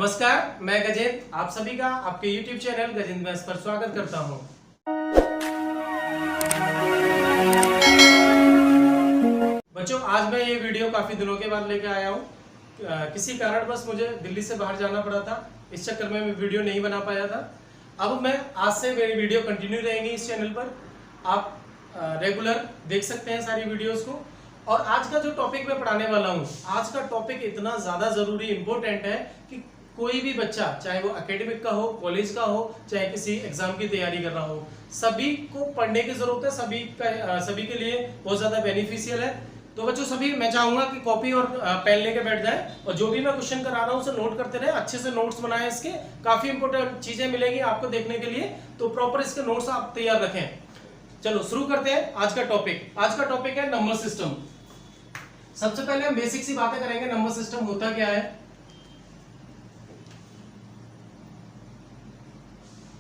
नमस्कार, मैं गजेंद्र आप सभी का आपके YouTube चैनल गजेंद्र मैथ्स पर स्वागत करता हूं। बच्चों, आज मैं ये वीडियो काफी दिनों के बाद लेकर आया हूं। किसी कारणवश मुझे दिल्ली से बाहर जाना पड़ा था, इस चक्कर में मैं वीडियो नहीं बना पाया था। अब मैं आज से मेरी वीडियो कंटिन्यू रहेंगी इस चैनल पर। आप रेगुलर देख सकते हैं सारी वीडियोस को। और आज का जो टॉपिक मैं पढ़ाने वाला हूं, आज का टॉपिक इतना ज्यादा जरूरी इंपॉर्टेंट है कि कोई भी बच्चा, चाहे वो एकेडमिक का हो, कॉलेज का हो, चाहे किसी एग्जाम की तैयारी कर रहा हो, सभी को पढ़ने की जरूरत है। सभी के लिए बहुत ज्यादा बेनिफिशियल है। तो बच्चों, सभी मैं चाहूंगा कि कॉपी और पेन लेके बैठ जाए और जो भी मैं क्वेश्चन करा रहा हूं उसे नोट करते रहे, अच्छे से नोट्स बनाएं। इसके काफी इंपॉर्टेंट चीजें मिलेंगी आपको देखने के लिए, तो प्रॉपर इसके नोट्स आप तैयार रखें। चलो शुरू करते हैं आज का टॉपिक। आज का टॉपिक है नंबर सिस्टम। सबसे पहले हम बेसिक सी बातें करेंगे। नंबर सिस्टम होता क्या है?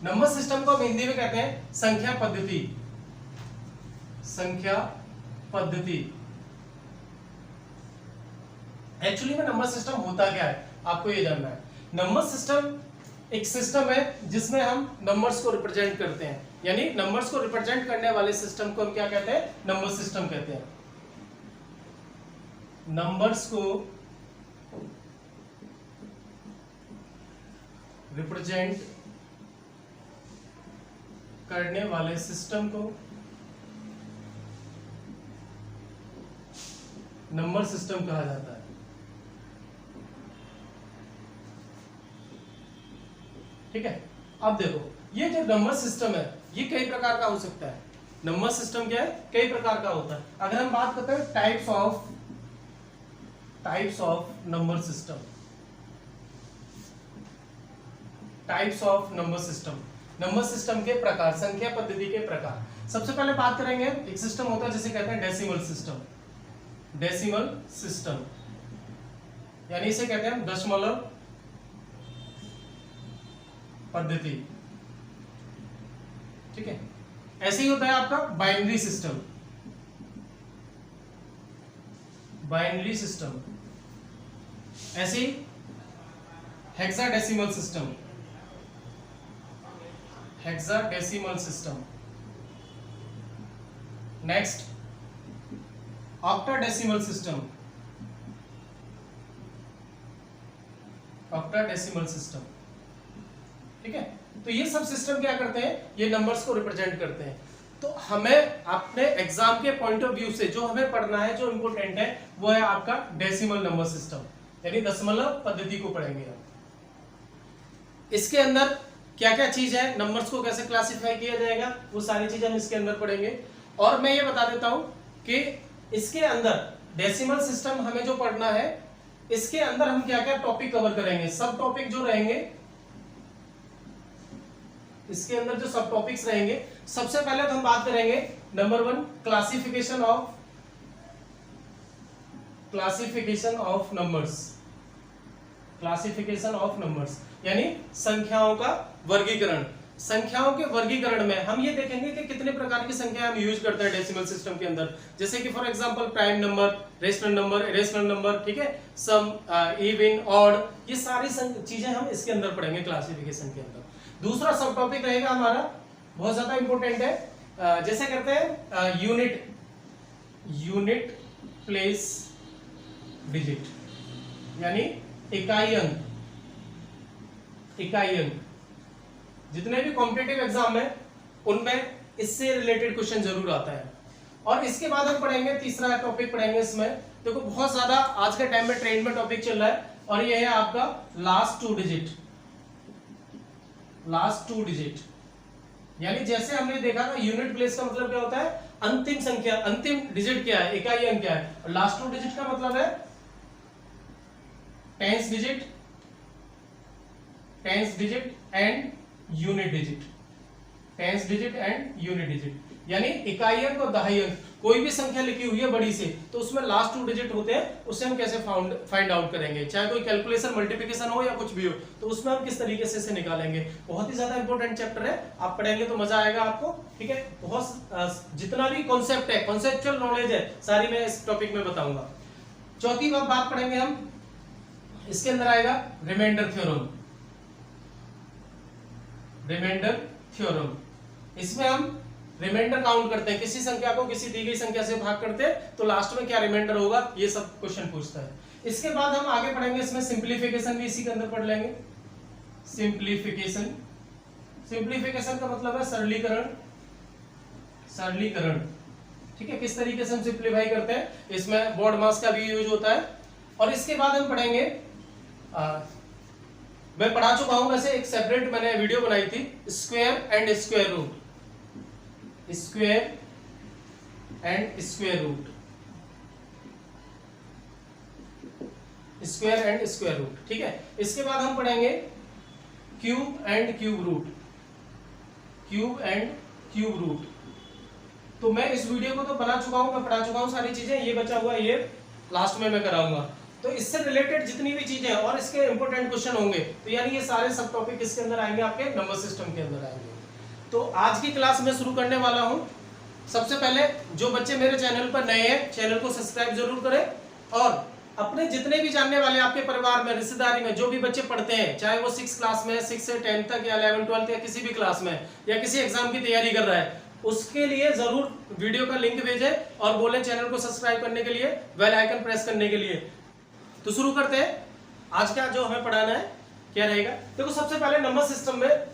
नंबर सिस्टम को हम हिंदी में कहते हैं संख्या पद्धति। संख्या पद्धति। एक्चुअली में नंबर सिस्टम होता क्या है आपको ये जानना है। नंबर सिस्टम एक सिस्टम है जिसमें हम नंबर्स को रिप्रेजेंट करते हैं, यानी नंबर्स को रिप्रेजेंट करने वाले सिस्टम को हम क्या कहते हैं? नंबर सिस्टम कहते हैं। नंबर्स को रिप्रेजेंट करने वाले सिस्टम को नंबर सिस्टम कहा जाता है। ठीक है, अब देखो ये जो नंबर सिस्टम है ये कई प्रकार का हो सकता है। नंबर सिस्टम क्या है? कई प्रकार का होता है। अगर हम बात करते हैं types of number system, types of number system, number system के प्रकार, संख्या पद्धति के प्रकार। सबसे पहले बात करेंगे, एक सिस्टम होता है जिसे कहते हैं डेसिमल सिस्टम। डेसिमल सिस्टम यानी इसे कहते हैं दशमलव पद्धति। ठीक है, ऐसे ही होता है आपका बाइनरी सिस्टम। बाइनरी सिस्टम, ऐसे ही hexadecimal system. Hexadecimal system. Next octadecimal system. Octadecimal system. ठीक है, तो ये सब सिस्टम क्या करते हैं? ये नंबर्स को रिप्रेजेंट करते हैं। तो हमें अपने एग्जाम के पॉइंट ऑफ व्यू से जो हमें पढ़ना है, जो इंपॉर्टेंट है, वो है आपका डेसिमल नंबर सिस्टम, यानी दशमलव पद्धति को पढ़ेंगे हम। इसके अंदर क्या क्या चीज है, नंबर्स को कैसे क्लासिफाई किया जाएगा, वो सारी चीजें हम इसके अंदर पढ़ेंगे। और मैं ये बता देता हूं कि इसके अंदर डेसिमल सिस्टम हमें जो पढ़ना है, इसके अंदर हम क्या क्या टॉपिक कवर करेंगे, सब टॉपिक जो रहेंगे, इसके अंदर जो सब टॉपिक्स रहेंगे, सबसे पहले तो हम बात करेंगे number 1 classification of numbers. Classification of numbers यानी संख्याओं का वर्गीकरण। संख्याओं के वर्गीकरण में हम ये देखेंगे कि कितने प्रकार की संख्या हम यूज करते हैं डेसिमल सिस्टम के अंदर। जैसे कि for example prime number, rational number, irrational number, ठीक है, सम, इवन, ऑड, ये सारी चीजें हम इसके अंदर पढ़ेंगे क्लासिफिकेशन के अंदर। दूसरा सब टॉपिक रहेगा हमारा, बहुत ज्यादा इंपॉर्टेंट है, जैसे करते हैं यूनिट प्लेस डिजिट, यानी इकाई अंक। इकाई अंक जितने भी कॉम्पिटिटिव एग्जाम है उनमें इससे रिलेटेड क्वेश्चन जरूर आता है। और इसके बाद हम पढ़ेंगे, तीसरा टॉपिक पढ़ेंगे इसमें, देखो बहुत ज्यादा आज के टाइम में ट्रेंड में टॉपिक चल रहा है, और ये है आपका last two digit. Last two digit यानी जैसे हमने देखा ना, यूनिट प्लेस का मतलब क्या होता है? अंतिम संख्या, अंतिम डिजिट क्या है, इकाई अंक क्या है। और लास्ट टू डिजिट का मतलब है tens digit, tens digit and unit digit. Tens digit and unit digit यानी इकाई अंक और दहाई अंक। कोई भी संख्या लिखी हुई है बड़ी से, तो उसमें लास्ट 2 डिजिट होते हैं, उससे हम कैसे फाइंड आउट करेंगे। चाहे कोई कैलकुलेशन, मल्टीप्लिकेशन हो या कुछ भी हो, तो उसमें हम किस तरीके से निकालेंगे। बहुत ही ज्यादा इंपॉर्टेंट चैप्टर है, आप पढ़ेंगे तो मजा आएगा आपको। ठीक है, बहुत जितना भी कॉन्सेप्ट है, कॉन्सेप्चुअल नॉलेज है, सारी मैं इस टॉपिक में बताऊंगा। चौथी बात पढ़ेंगे हम, इसके अंदर आएगा रिमाइंडर थ्योरम। Remainder theorem. इसमें हम रिमाइंडर काउंट करते हैं, किसी संख्या को किसी दी गई संख्या से भाग करते हैं तो लास्ट में क्या रिमाइंडर होगा, ये सब क्वेश्चन पूछता है। इसके बाद हम आगे पढ़ेंगे, इसमें सिंप्लीफिकेशन भी इसी के अंदर पढ़ लेंगे। सिंप्लीफिकेशन, सिंप्लीफिकेशन का मतलब है सरलीकरण, सरलीकरण, ठीक है। किस तरीके से हम सिंप्लीफाई करते हैं, इसमें बोर्ड मास का भी यूज होता है। और इसके बाद हम पढ़ेंगे, मैं पढ़ा चुका हूं वैसे, एक सेपरेट मैंने वीडियो बनाई थी, square and square root, square and square root, square and square root, ठीक है। इसके बाद हम पढ़ेंगे cube and cube root, cube and cube root. तो मैं इस वीडियो को तो बना चुका हूं, मैं पढ़ा चुका हूं सारी चीजें, ये बचा हुआ ये लास्ट में मैं कराऊंगा। तो इससे रिलेटेड जितनी भी चीजें हैं और इसके इंपॉर्टेंट क्वेश्चन होंगे, तो यानी ये सारे सब टॉपिक इसके अंदर आएंगे, आपके नंबर सिस्टम के अंदर आएंगे। तो आज की क्लास में शुरू करने वाला हूं। सबसे पहले जो बच्चे मेरे चैनल पर नए हैं, चैनल को सब्सक्राइब जरूर करें और अपने जितने भी जानने वाले आपके परिवार में, रिश्तेदारी में जो भी बच्चे पढ़ते हैं, चाहे वो 6 क्लास में, 6 से 10 तक या 11 12 या किसी भी क्लास में, या किसी एग्जाम की तैयारी कर रहा है, उसके लिए जरूर वीडियो का लिंक भेजें और बोलें चैनल को सब्सक्राइब करने के लिए, बेल आइकन प्रेस करने के लिए। तो शुरू करते हैं। आज का जो हमें पढ़ाना है क्या रहेगा, देखो सबसे पहले नंबर सिस्टम में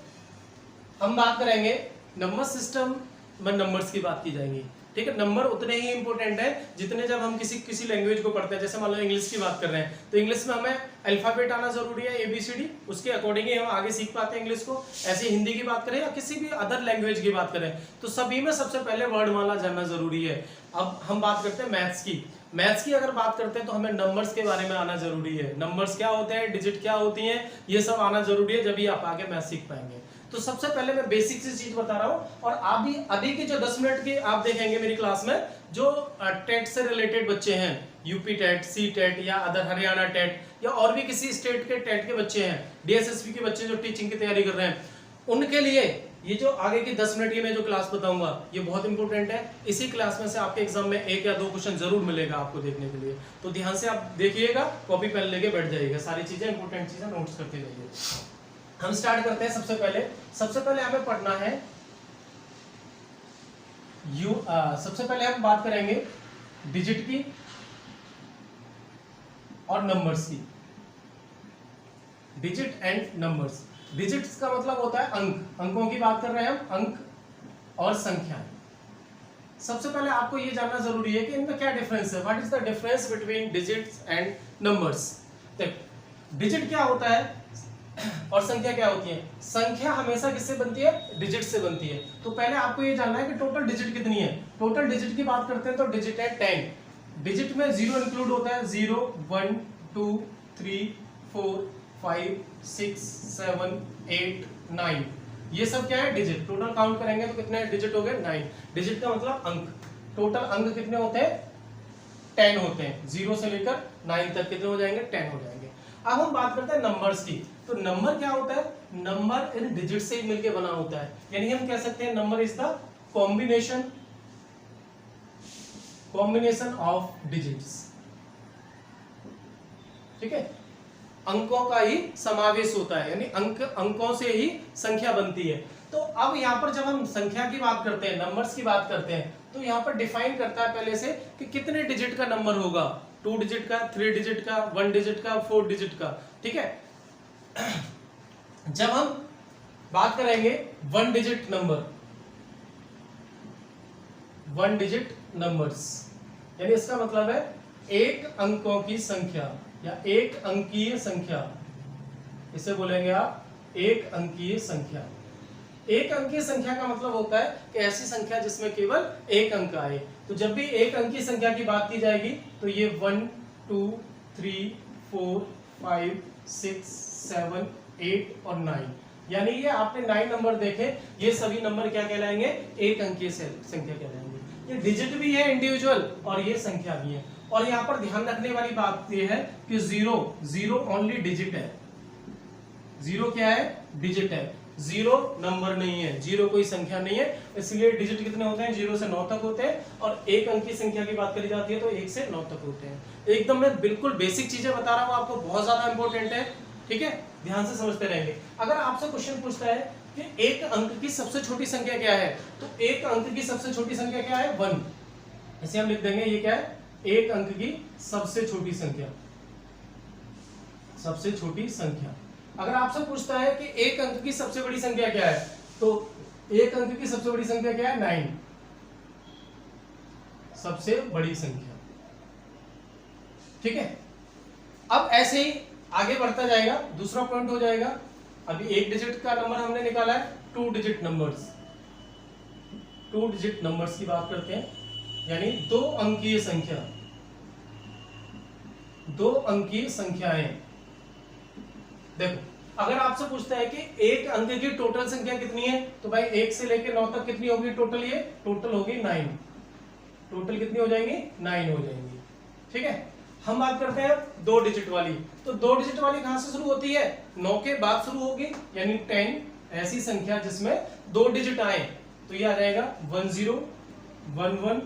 हम बात करेंगे, नंबर सिस्टम में नंबर्स की बात की जाएगी, ठीक है। नंबर उतने ही इंपॉर्टेंट है जितने जब हम किसी लैंग्वेज को पढ़ते हैं। जैसे मान लो इंग्लिश की बात कर रहे हैं तो इंग्लिश में हमें अल्फाबेट आना जरूरी है, ABCD, उसके अकॉर्डिंग ही हम आगे सीख पाते हैं इंग्लिश को। ऐसे हिंदी की बात करें या किसी भी अदर लैंग्वेज की बात करें तो सभी में सबसे पहले वर्णमाला जानना जरूरी है। अब हम बात करते हैं मैथ्स की। मैथ्स की अगर बात करते हैं तो हमें नंबर्स के बारे में आना जरूरी है, नंबर्स क्या होते हैं, डिजिट क्या होती हैं, ये सब आना जरूरी है, जब भी आप आगे मैथ्स सीख पाएंगे। तो सबसे पहले मैं बेसिक सी चीज बता रहा हूं। और अभी की जो 10 मिनट की आप देखेंगे मेरी क्लास में, जो टेट से रिलेटेड बच्चे हैं, यूपी टेट, सी टेट या अदर हरियाणा टेट या और भी किसी स्टेट के टेट के बच्चे हैं, DSSP के बच्चे जो टीचिंग की तैयारी कर रहे हैं, उनके लिए ये जो आगे की 10 मिनट की मैं जो क्लास बताऊंगा ये बहुत इंपॉर्टेंट है। इसी क्लास में से आपके एग्जाम में 1 या 2 क्वेश्चन जरूर मिलेगा आपको देखने के लिए। तो ध्यान से आप देखिएगा, कॉपी पेन लेके बैठ जाइएगा, सारी चीजें इंपॉर्टेंट चीजें नोट्स करते जाइए। हम स्टार्ट करते हैं। सबसे पहले हमें पढ़ना है सबसे पहले हम बात करेंगे डिजिट की और नंबर्स की, डिजिट एंड नंबर्स। डिजिट्स का मतलब होता है अंक, अंकों की बात कर रहे हैं हम, अंक और संख्याएं। सबसे पहले आपको यह जानना जरूरी है कि इनमें क्या डिफरेंस है, what is the difference between digits and numbers. Digit क्या होता है और संख्या क्या होती है। संख्या हमेशा किससे बनती है, डिजिट से बनती है। तो पहले आपको ये जानना है कि टोटल डिजिट कितनी है। टोटल डिजिट की बात करते हैं तो डिजिट है 10। डिजिट में 0 इंक्लूड होता है, 0 1 2 3 4 5 6 7 8 9, ये सब क्या है, डिजिट। टोटल काउंट करेंगे तो कितने डिजिट हो गए, 9। डिजिट का मतलब अंक। टोटल अंक कितने होते हैं, 10 होते हैं। 0 से लेकर 9 तक कितने हो जाएंगे, 10 हो जाएंगे। अब हम बात करते हैं नंबर्स की। तो नंबर क्या होता है, नंबर इन डिजिट से मिलकर बना होता है। यानी हम कह सकते हैं number is the combination of digits, ठीक है। अंकों का ही समावेश होता है, यानी अंकों से ही संख्या बनती है। तो अब यहाँ पर जब हम संख्या की बात करते हैं, नंबर्स की बात करते हैं, तो यहाँ पर डिफाइन करता है पहले से कि कितने डिजिट का नंबर होगा, 2 डिजिट का, 3 डिजिट का, 1 डिजिट का, 4 डिजिट का, ठीक है। जब हम बात करेंगे 1 डिजिट नंबर, 1 डिजिट नंबर्स, यानी इसका मतलब है एक अंकों की संख्या या एक अंकीय संख्या, इसे बोलेंगे आप एक अंकीय संख्या। एक अंकीय संख्या का मतलब होता है कि ऐसी संख्या जिसमें केवल एक अंक आए। तो जब भी एक अंकीय संख्या की बात की जाएगी तो ये 1 2 3 4 5 6 7 8 और 9, यानी ये आपने 9 नंबर देखे, ये सभी नंबर क्या कहलाएंगे, एक अंकीय संख्या कहलाएंगे। ये डिजिट भी है इंडिविजुअल और ये संख्या भी है। और यहाँ पर ध्यान रखने वाली बात ये है कि 0 ओनली डिजिट है। 0 क्या है, डिजिट है। 0 नंबर नहीं है, 0 कोई संख्या नहीं है, इसलिए डिजिट कितने होते हैं, 0 से 9 तक होते हैं। और एक अंक की संख्या की बात करी जाती है तो 1 से 9 तक होते हैं। एकदम मैं बिल्कुल बेसिक चीजें बता रहा हूँ आपको, बहुत ज्यादा इंपॉर्टेंट है, ठीक है। ध्यान से समझते रहेंगे। अगर आपसे क्वेश्चन पूछता है कि एक अंक की सबसे छोटी संख्या क्या है, तो एक अंक की सबसे छोटी संख्या क्या है, 1। इसे हम लिख देंगे, ये क्या है, एक अंक की सबसे छोटी संख्या, सबसे छोटी संख्या। अगर आपसे पूछता है कि एक अंक की सबसे बड़ी संख्या क्या है, तो एक अंक की सबसे बड़ी संख्या क्या है, 9, सबसे बड़ी संख्या। ठीक है, अब ऐसे ही आगे बढ़ता जाएगा, दूसरा पॉइंट हो जाएगा। अभी एक डिजिट का नंबर हमने निकाला है, 2 डिजिट नंबर्स, 2 डिजिट नंबर्स की बात करते हैं, यानी 2 अंकीय संख्या, 2 अंकीय संख्याएं। देखो, अगर आपसे पूछता है कि एक अंक की टोटल संख्या कितनी है, तो भाई 1 से लेकर 9 तक कितनी होगी टोटल, ये टोटल होगी 9, टोटल कितनी हो जाएंगी, 9 हो जाएंगी। ठीक है, हम बात करते हैं 2 डिजिट वाली, तो 2 डिजिट वाली कहां से शुरू होती है, 9 के बाद शुरू होगी, यानी 10। ऐसी संख्या जिसमें 2 डिजिट आए, तो ये आ जाएगा 10, 11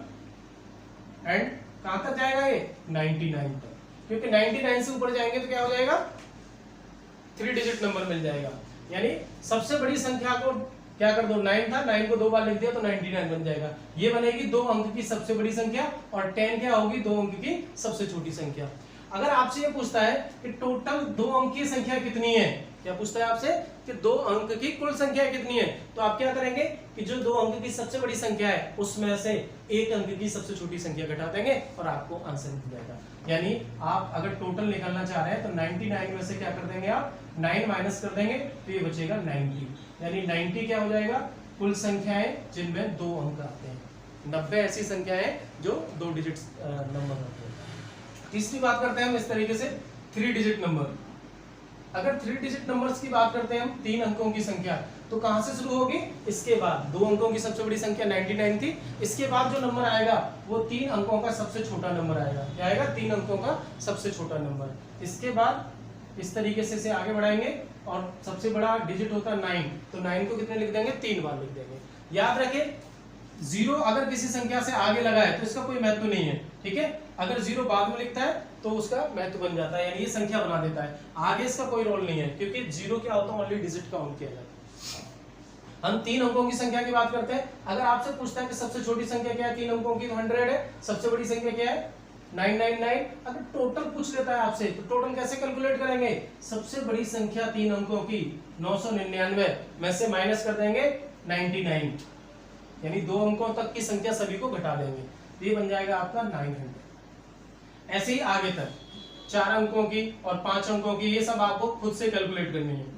एंड कहां तक जाएगा ये, 99 तक, क्योंकि 99 से ऊपर जाएंगे तो क्या हो जाएगा, 3 डिजिट नंबर मिल जाएगा। यानी सबसे बड़ी संख्या को क्या कर दो, 9 था, 9 को 2 बार लिख दिया तो 99 बन जाएगा। ये बनेगी 2 अंक की सबसे बड़ी संख्या, और 10 क्या होगी, 2 अंक की सबसे छोटी संख्या। अगर आपसे ये पूछता है कि टोटल 2 अंक की संख्या कितनी है, क्या पूछता है आपसे कि 2 अंक की कुल संख्या कितनी है, तो आप क्या करेंगे कि जो 2 अंक की सबसे बड़ी संख्या है उसमें से 1 अंक की सबसे छोटी संख्या घटा देंगे और आपको आंसर मिल जाएगा। यानी आप अगर टोटल निकालना चाह रहे हैं तो 99 में से क्या कर देंगे आप, 9 माइनस कर देंगे तो ये बचेगा 90, यानी 90 क्या हो जाएगा, कुल संख्याएं जिनमें 2 अंक आते हैं। 90 ऐसी संख्याएं जो 2 डिजिट नंबर होते हैं। तीसरी बात करते हैं हम इस तरीके से 3 डिजिट नंबर। अगर 3 डिजिट नंबर्स की बात करते हैं हम, 3 अंकों की संख्या, तो कहां से शुरू होगी, इसके बाद 2 अंकों की सबसे बड़ी संख्या 99 थी, इसके बाद जो नंबर आएगा वो 3 अंकों का सबसे छोटा नंबर आएगा। क्या आएगा, 3 अंकों का सबसे छोटा नंबर। इसके बाद इस तरीके से इसे आगे बढ़ाएंगे, और सबसे बड़ा डिजिट होता है 9, तो 9 को कितने लिख देंगे, 3 बार लिख देंगे। याद रखें, 0 अगर किसी संख्या से आगे लगा है तो इसका कोई महत्व नहीं है। ठीक है, अगर 0 बाद में लिखता है तो उसका महत्व बन जाता है, यानी ये संख्या बना देता है, आगे इसका कोई रोल नहीं है, क्योंकि 0 क्या होता है, ओनली डिजिट काउंट किया जाता है। हम 3 अंकों की संख्या की बात करते हैं। अगर आपसे पूछता है कि सबसे छोटी संख्या क्या है 3 अंकों की, तो 100 है। सबसे बड़ी संख्या क्या है, 999। अगर टोटल पूछ लेता है आपसे तो टोटल कैसे कैलकुलेट करेंगे, सबसे बड़ी संख्या 3 अंकों की 999 में से माइनस कर देंगे 99, यानी 2 अंकों तक की संख्या सभी को घटा देंगे, ये बन जाएगा आपका 900। ऐसे ही आगे तक 4 अंकों की और 5 अंकों की, ये सब आपको खुद से कैलकुलेट करनी है।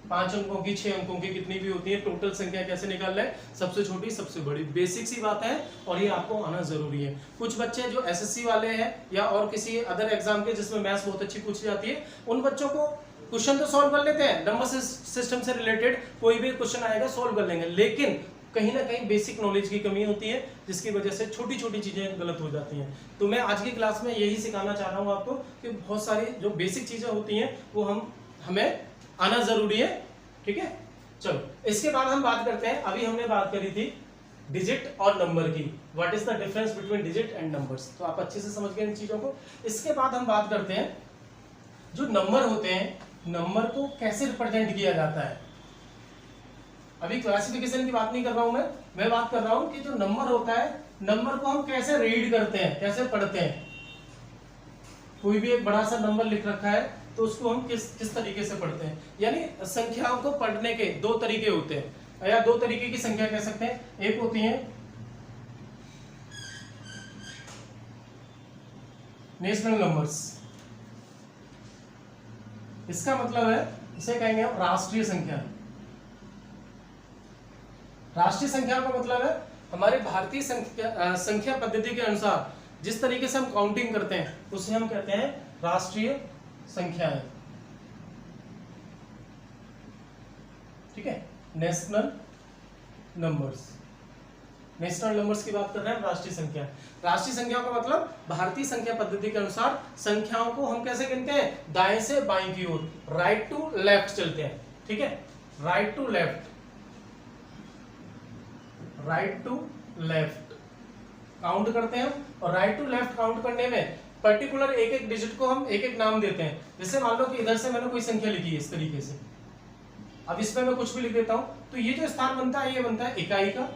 5 अंकों की, 6 अंकों की, कितनी भी होती है, टोटल संख्या कैसे निकाल रहे हैं, सबसे छोटी सबसे बड़ी, बेसिक सी बात है और ये आपको आना जरूरी है। कुछ बच्चे जो एसएससी वाले हैं या और किसी अदर एग्जाम के जिसमें मैथ्स बहुत अच्छी पूछी जाती है, उन बच्चों को क्वेश्चन तो सॉल्व कर लेते हैं, नंबर सिस्टम से रिलेटेड कोई भी क्वेश्चन आएगा सॉल्व कर लेंगे, लेकिन कहीं ना कहीं बेसिक नॉलेज की कमी होती है, जिसकी वजह से छोटी छोटी चीजें गलत हो जाती हैं। तो मैं आज की क्लास में यही सिखाना चाह रहा हूँ आपको कि बहुत सारी जो बेसिक चीजें होती हैं वो हमें आना जरूरी है। ठीक है, चलो इसके बाद हम बात करते हैं, अभी हमने बात करी थी डिजिट और नंबर की, what is the difference between digit and numbers, तो आप अच्छे से समझ गए इन चीजों को। इसके बाद हम बात करते हैं जो नंबर होते हैं, नंबर को कैसे रिप्रेजेंट किया जाता है। अभी क्लासिफिकेशन की बात नहीं कर रहा हूं मैं बात कर रहा हूं कि जो नंबर होता है, नंबर को हम कैसे रीड करते हैं, कैसे पढ़ते हैं। कोई भी एक बड़ा सा नंबर लिख रखा है तो उसको हम किस तरीके से पढ़ते हैं, यानी संख्याओं को पढ़ने के 2 तरीके होते हैं, या 2 तरीके की संख्या कह सकते हैं। एक होती है नेशनल नंबर्स, इसका मतलब है, इसे कहेंगे हम राष्ट्रीय संख्या। राष्ट्रीय संख्या का मतलब है हमारे भारतीय संख्या पद्धति के अनुसार जिस तरीके से हम काउंटिंग करते हैं उसे हम कहते हैं राष्ट्रीय संख्याएं। ठीक है, नेशनल नंबर्स, नेशनल नंबर्स की बात कर रहे हैं, राष्ट्रीय संख्या। राष्ट्रीय संख्या का मतलब भारतीय संख्या पद्धति के अनुसार संख्याओं को हम कैसे गिनते हैं, दाएं से बाएं की ओर, राइट टू लेफ्ट चलते हैं। ठीक है, right to left, right to left count करते हैं, और राइट टू लेफ्ट काउंट करने में पर्टिकुलर एक एक डिजिट को हम एक एक नाम देते हैं। जैसे मान लो कि इधर से मैंने कोई संख्या लिखी है इस तरीके से, अब इसमें मैं कुछ भी लिख देता हूं, तो ये जो स्थान बनता है ये बनता है इकाई का।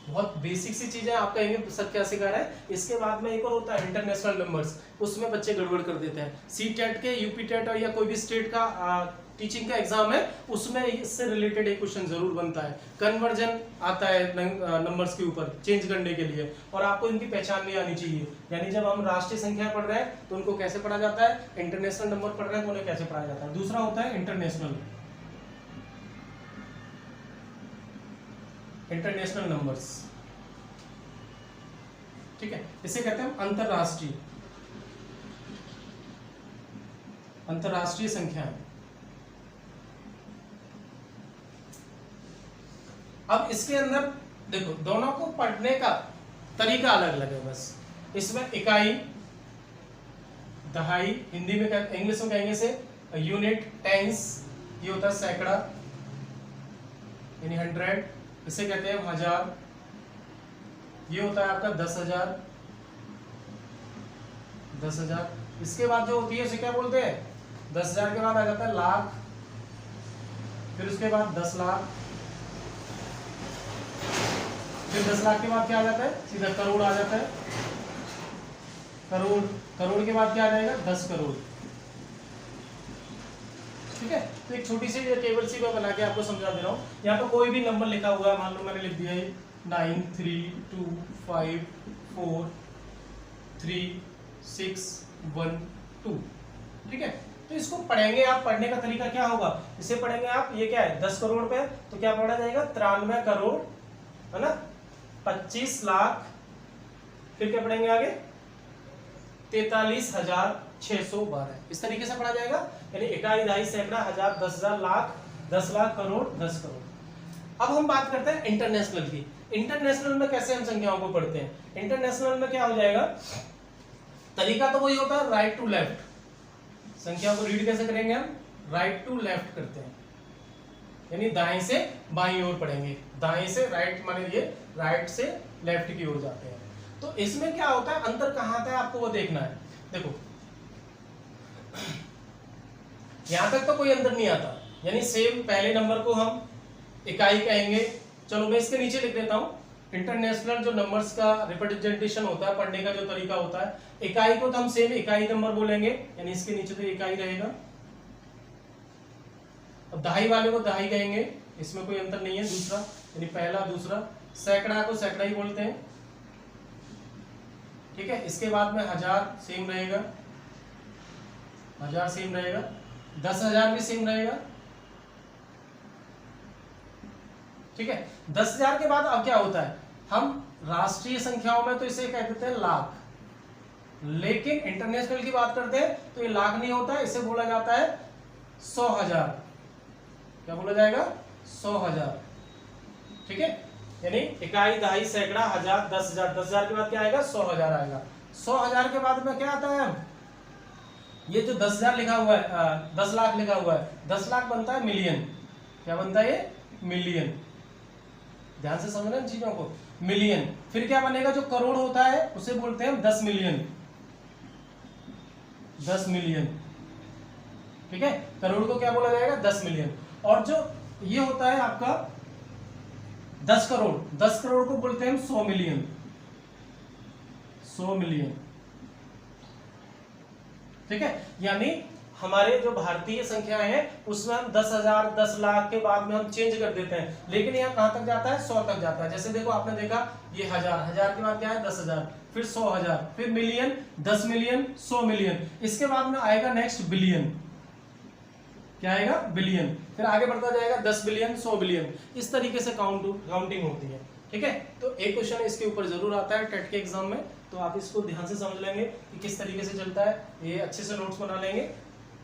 बहुत बेसिक सी चीजें आप कहेंगे सर क्या सिखा रहा है। इसके बाद में एक और होता है इंटरनेशनल नंबर्स, उसमें बच्चे गड़बड़ कर देते हैं। सी टेट के, यूपी टेट या कोई भी स्टेट का टीचिंग का एग्जाम है, उसमें इससे रिलेटेड एक क्वेश्चन जरूर बनता है। कन्वर्जन आता है नंबर्स के ऊपर चेंज करने के लिए, और आपको इनकी पहचान नहीं आनी चाहिए। यानी जब हम राष्ट्रीय संख्या पढ़ रहे हैं तो उनको कैसे पढ़ा जाता है, इंटरनेशनल नंबर पढ़ रहे हैं तो उन्हें कैसे पढ़ा जाता है। दूसरा होता है इंटरनेशनल नंबर्स, ठीक है, इसे कहते हैं अंतरराष्ट्रीय संख्याएं। अब इसके अंदर देखो दोनों को पढ़ने का तरीका अलग अलग है बस। इसमें इकाई, दहाई, हिंदी में इंग्लिश में कहेंगे से यूनिट, टेंस, ये होता है सैकड़ा यानी 100, इसे कहते हैं हजार, ये होता है आपका 10,000। इसके बाद जो होती है उसे क्या बोलते हैं, 10,000 के बाद आ जाता है लाख, फिर उसके बाद 10 लाख, फिर 10 लाख के बाद क्या आ जाता है, सीधा करोड़ आ जाता है। करोड़ के बाद क्या आ जाएगा, 10 करोड़। ठीक है, तो एक छोटी सी टेबल सी मैं बना के आपको समझा दे रहा हूँ। यहाँ पे कोई भी नंबर लिखा हुआ है, मान लो मैंने लिख दिया है 9325361 ठीक है। तो इसको पढ़ेंगे आप, पढ़ने का तरीका क्या होगा, इसे पढ़ेंगे आप, ये क्या है 10 करोड़ पे, तो क्या पढ़ा जाएगा 93 करोड़, है ना, 25 लाख, फिर क्या पढ़ेंगे आगे 43,612, इस तरीके से पढ़ा जाएगा। यानी इकाई, दहाई, सैकड़ा, हजार, 10,000, लाख, 10 लाख, करोड़, 10 करोड़। अब हम बात करते हैं इंटरनेशनल की। इंटरनेशनल में कैसे हम संख्याओं को पढ़ते हैं, इंटरनेशनल में क्या हो जाएगा, तरीका तो वही होता है राइट टू लेफ्ट। संख्याओं को रीड कैसे करेंगे हम, राइट टू लेफ्ट करते हैं, यानी दाएं से बाईं ओर पढ़ेंगे, दाएं से राइट माने ये राइट से लेफ्ट की ओर जाते हैं। तो इसमें क्या होता है, अंतर कहां आता है आपको वो देखना है। देखो यहां तक तो कोई अंतर नहीं आता, यानी सेम पहले नंबर को हम इकाई कहेंगे। चलो मैं इसके नीचे लिख देता हूं, इंटरनेशनल जो नंबर्स का रिप्रेजेंटेशन होता है, पढ़ने का जो तरीका होता है, इकाई को तो हम सेम इकाई नंबर बोलेंगे, यानी इसके नीचे तो इकाई रहेगा। अब दहाई वाले को दहाई कहेंगे, इसमें कोई अंतर नहीं है, दूसरा यानी पहला दूसरा। सैकड़ा को सैकड़ा ही बोलते हैं, ठीक है। इसके बाद में हजार सेम रहेगा, हजार सेम रहेगा, 10,000 भी सेम रहेगा, ठीक है। 10,000 के बाद अब क्या होता है, हम राष्ट्रीय संख्याओं में तो इसे कह देते हैं लाख, लेकिन इंटरनेशनल की बात करते हैं तो ये लाख नहीं होता है, इसे बोला जाता है 100,000। क्या बोला जाएगा, 100,000, ठीक है। यानी इकाई, दहाई, सैकड़ा, हजार, 10,000, 10,000 के बाद क्या आएगा, 100,000 आएगा। 100,000 के बाद में क्या आता है, ये जो 10,000 लिखा हुआ है, 10 लाख लिखा हुआ है, 10 लाख बनता है मिलियन। क्या बनता है ये, मिलियन। ध्यान से समझना इन चीजों को, मिलियन। फिर क्या बनेगा, जो करोड़ होता है उसे बोलते हैं 10 मिलियन, 10 मिलियन, ठीक है। करोड़ को क्या बोला जाएगा, 10 मिलियन। और जो ये होता है आपका 10 करोड़, 10 करोड़ को बोलते हैं 100 मिलियन, 100 मिलियन, ठीक है। यानी हमारे जो भारतीय संख्याएं हैं उसमें हम 10,000, 10 लाख के बाद में हम चेंज कर देते हैं, लेकिन यहाँ कहां तक जाता है, 100 तक जाता है। जैसे देखो आपने देखा ये हजार, हजार के बाद क्या है 10,000, फिर 100,000, फिर मिलियन, 10 मिलियन, 100 मिलियन, इसके बाद में आएगा नेक्स्ट बिलियन। क्या आएगा, बिलियन। फिर आगे बढ़ता जाएगा 10 बिलियन, 100 बिलियन, इस तरीके से काउंटिंग होती है, ठीक है। तो एक क्वेश्चन इसके ऊपर जरूर आता है टेट के एग्जाम में, तो आप इसको ध्यान से समझ लेंगे कि किस तरीके से चलता है, ये अच्छे से नोट्स बना लेंगे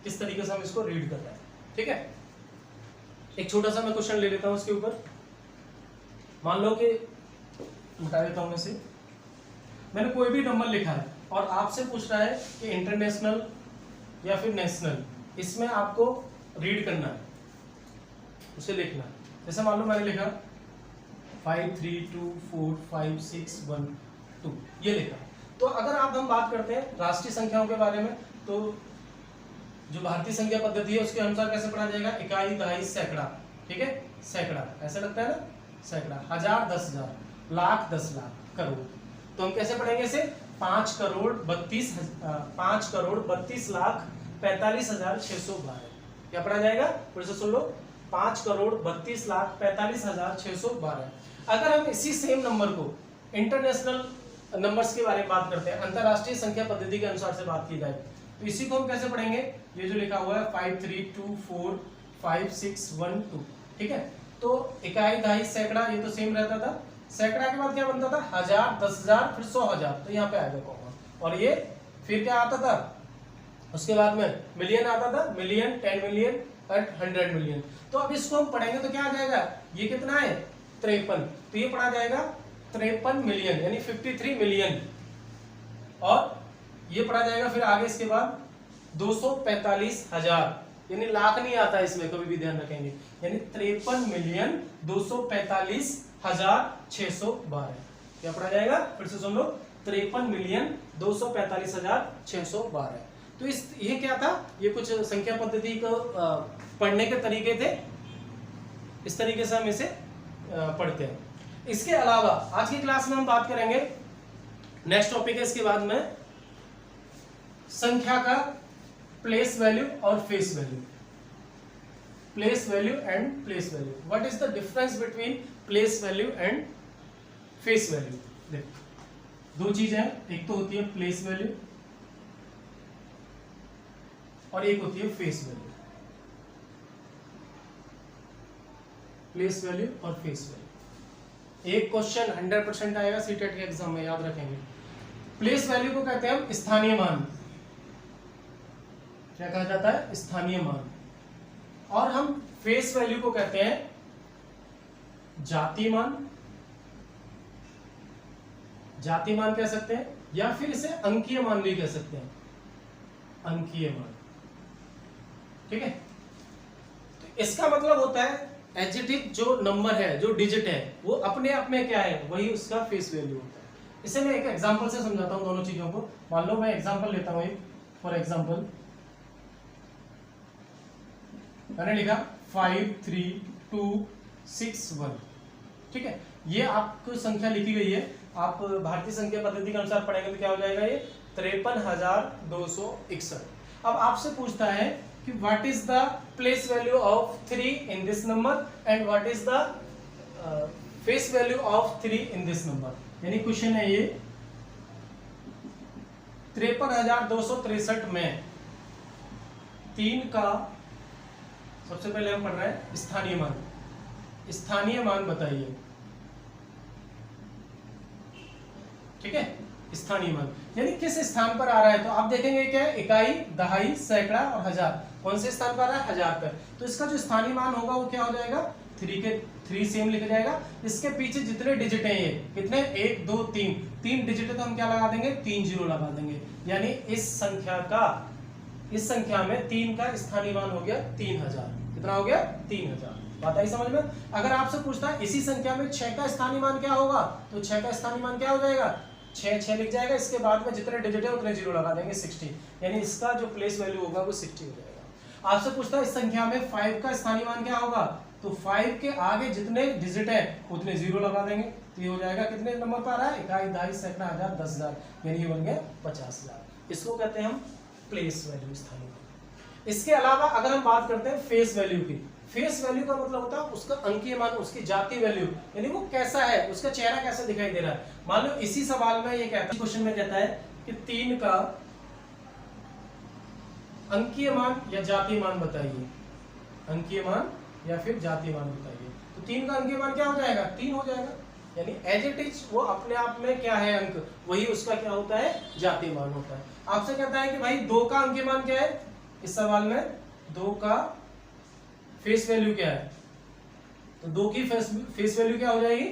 किस तरीके से हम इसको रीड कर रहे हैं, ठीक है। एक छोटा सा मैं क्वेश्चन ले लेता हूं इसके ऊपर। मान लो कि बता देता हूं मैं से, मैंने कोई भी नंबर लिखा है और आपसे पूछ रहा है कि इंटरनेशनल या फिर नेशनल, इसमें आपको रीड करना है, उसे लिखना है। जैसे मान लो मैंने लिखा 5324561 ये लिखा। तो अगर आप हम बात करते हैं राष्ट्रीय संख्याओं के बारे में, तो जो भारतीय संख्या पद्धति है उसके अनुसार कैसे पढ़ा जाएगा, इकाई, दहाई, सैकड़ा, ठीक है, सैकड़ा ऐसा लगता है ना, सैकड़ा, हजार, 10,000, लाख, 10 लाख, करोड़। तो हम कैसे पढ़ेंगे इसे, 5 करोड़ 32 लाख 45,612। क्या पढ़ा जाएगा, फिर से सुन लो, 5 करोड़ 32 लाख 45,612। अगर हम इसी सेम नंबर को इंटरनेशनल नंबर्स के बारे में बात करते हैं, अंतरराष्ट्रीय संख्या पद्धति के अनुसार से बात की जाए, तो इसी को हम कैसे पढ़ेंगे, ये जो लिखा हुआ है 53245612, ठीक है। तो इकाई, दहाई, सैकड़ा ये तो सेम रहता था। सैकड़ा के बाद क्या बनता था, 1000, 10,000, फिर 100,000, तो यहाँ पे आएगा कॉमन। और ये फिर क्या आता था, उसके बाद में मिलियन आता था, मिलियन, 10 मिलियन और 100 मिलियन। तो अब इसको हम पढ़ेंगे तो क्या आ जाएगा, ये कितना है, 53, तो ये पढ़ा जाएगा 53 मिलियन यानी 53 मिलियन। और ये पढ़ा जाएगा फिर आगे इसके बाद 245,000, यानी लाख नहीं आता इसमें, कभी भी ध्यान रखेंगे, यानी 53,245,612। क्या पढ़ा जाएगा, फिर से सुन लो, 53,245,612। तो इस ये क्या था, ये कुछ संख्या पद्धति को पढ़ने के तरीके थे, इस तरीके से हम इसे पढ़ते हैं। इसके अलावा आज की क्लास में हम बात करेंगे, नेक्स्ट टॉपिक है इसके बाद में, संख्या का प्लेस वैल्यू और face value. Place value and place value, what is the difference between place value and face value. देख, दो चीजें हैं, एक तो होती है प्लेस वैल्यू और एक होती है फेस वैल्यू। प्लेस वैल्यू और फेस वैल्यू, एक क्वेश्चन 100% आएगा सीटेट के एग्जाम में, याद रखेंगे। प्लेस वैल्यू को कहते हैं हम स्थानीय मान, क्या कहा जाता है, स्थानीय मान। और हम फेस वैल्यू को कहते हैं जाति मान, जाति मान कह सकते हैं, या फिर इसे अंकीय मान भी कह सकते हैं, अंकीय मान, ठीक है। तो इसका मतलब होता है एडजेक्टिव जो नंबर है, जो डिजिट है, वो अपने आप में क्या है, वही उसका फेस वैल्यू होता है। इसे मैं एक एग्जांपल से समझाता हूं दोनों चीजों को। मान लो मैं एग्जांपल लेता हूं एक, फॉर एग्जांपल मैंने लिखा 53261, ठीक है। ये आपको संख्या लिखी गई है, आप भारतीय संख्या पद्धति के अनुसार पढ़ेंगे तो क्या हो जाएगा, ये 53,261। अब आपसे पूछता है कि what is the place value of 3 in this number and what is the face value of 3 in this number. यानी क्वेश्चन है ये 53,263 में 3 का, सबसे पहले हम पढ़ रहे हैं स्थानीय मान, स्थानीय मान बताइए, ठीक है। स्थानीय मान यानी किस स्थान पर आ रहा है, तो आप देखेंगे क्या है, इकाई, दहाई, सैकड़ा और हजार, कौन से स्थान पर आ रहा है, हजार पर। तो इसका जो स्थानीय मान होगा वो क्या हो जाएगा, 3 सेम लिखा जाएगा। इसके पीछे जितने डिजिट हैं, ये कितने, 1 2 3 डिजिट है, तो हम क्या लगा देंगे, 3 जीरो लगा देंगे। यानी इस संख्या में 3 का स्थानीय मान हो गया 3000। कितना हो गया, 3000। बात आई समझ में। अगर आपसे पूछता है इसी संख्या में 6 का स्थानीय मान क्या होगा, तो 6 का स्थानीय मान क्या हो जाएगा, 6 लिख जाएगा, इसके बाद में जितने डिजिट है उतने जीरो लगा देंगे, 60। यानी इसका जो प्लेस वैल्यू होगा वो 60 हो जाएगा। आपसे पूछता है इस संख्या में 5 का स्थानीय मान क्या होगा, तो 5 के आगे जितने डिजिट है उतने जीरो लगा देंगे, तो ये हो जाएगा कितने नंबर पर आ रहा है, इकाई, दहाई, सैकड़ा, हजार, 10,000, यानी ये बन गया 50,000। इसको कहते हैं हम प्लेस वैल्यू, स्थानीय मान। इसके अलावा अगर हम बात करते हैं फेस वैल्यू की, फेस वैल्यू का मतलब होता है उसका अंकीय मान, उसकी जाति वैल्यू, यानी वो कैसा है, उसका चेहरा कैसा दिखाई दे रहा है। मान लो इसी सवाल में ये कहता है, क्वेश्चन में कहता है कि 3 का अंकीय मान या जातीय मान बताइए, अंकीय मान या फिर जातीय मान बताइए। तो 3 का अंकीय मान क्या हो जाएगा, 3 हो जाएगा। यानी एज इट इज वो अपने आप में क्या है, अंक, वही उसका क्या होता है, जातीय मान होता है। आपसे कहता है कि भाई 2 का अंकीय मान क्या है, इस सवाल में 2 का फेस वैल्यू क्या है, तो 2 की फेस वैल्यू क्या हो जाएगी,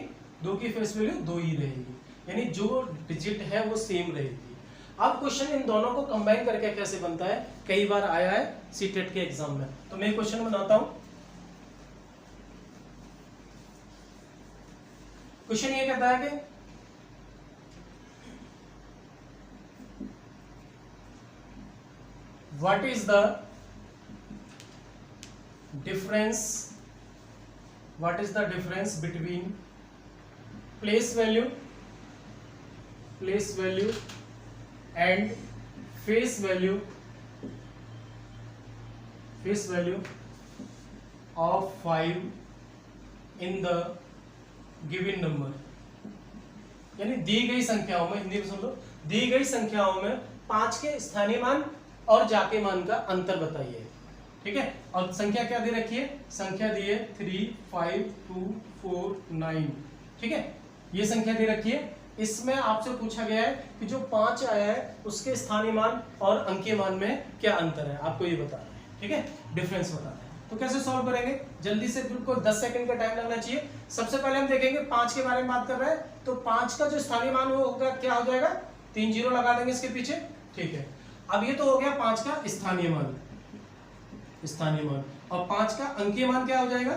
2 की फेस वैल्यू 2 ही रहेगी, यानी जो डिजिट है वो सेम रहेगी। अब क्वेश्चन इन दोनों को कंबाइन करके कैसे बनता है, कई बार आया है सीटेट के एग्जाम में। तो मैं क्वेश्चन बनाता हूं। क्वेश्चन ये कहता है कि what is the difference, what is the difference between place value and face value of 5 in the given number। यानी दी गई संख्याओं में, हिंदी में सुन लो, दी गई संख्याओं में 5 के स्थानीय मान और जाके मान का अंतर बताइए। ठीक है, और संख्या क्या दे रखी है? संख्या दी है 3, 5, 2, 4, 9। ठीक है, ये संख्या दे रखी है। इसमें आपसे पूछा गया है कि जो 5 आया है उसके स्थानीय मान और अंकीय मान में क्या अंतर है, आपको ये बताना है। ठीक है, डिफरेंस बताना है। तो कैसे सॉल्व करेंगे? जल्दी से, बिल्कुल 10 सेकंड का टाइम लगना चाहिए। सबसे पहले हम देखेंगे 5 के बारे में बात कर रहे हैं, तो 5 का जो स्थानीय मान वो होगा, क्या हो जाएगा? 3 जीरो लगा देंगे इसके पीछे। ठीक है, अब ये तो हो गया 5 का स्थानीय मान, और 5 का अंकीय मान क्या हो जाएगा?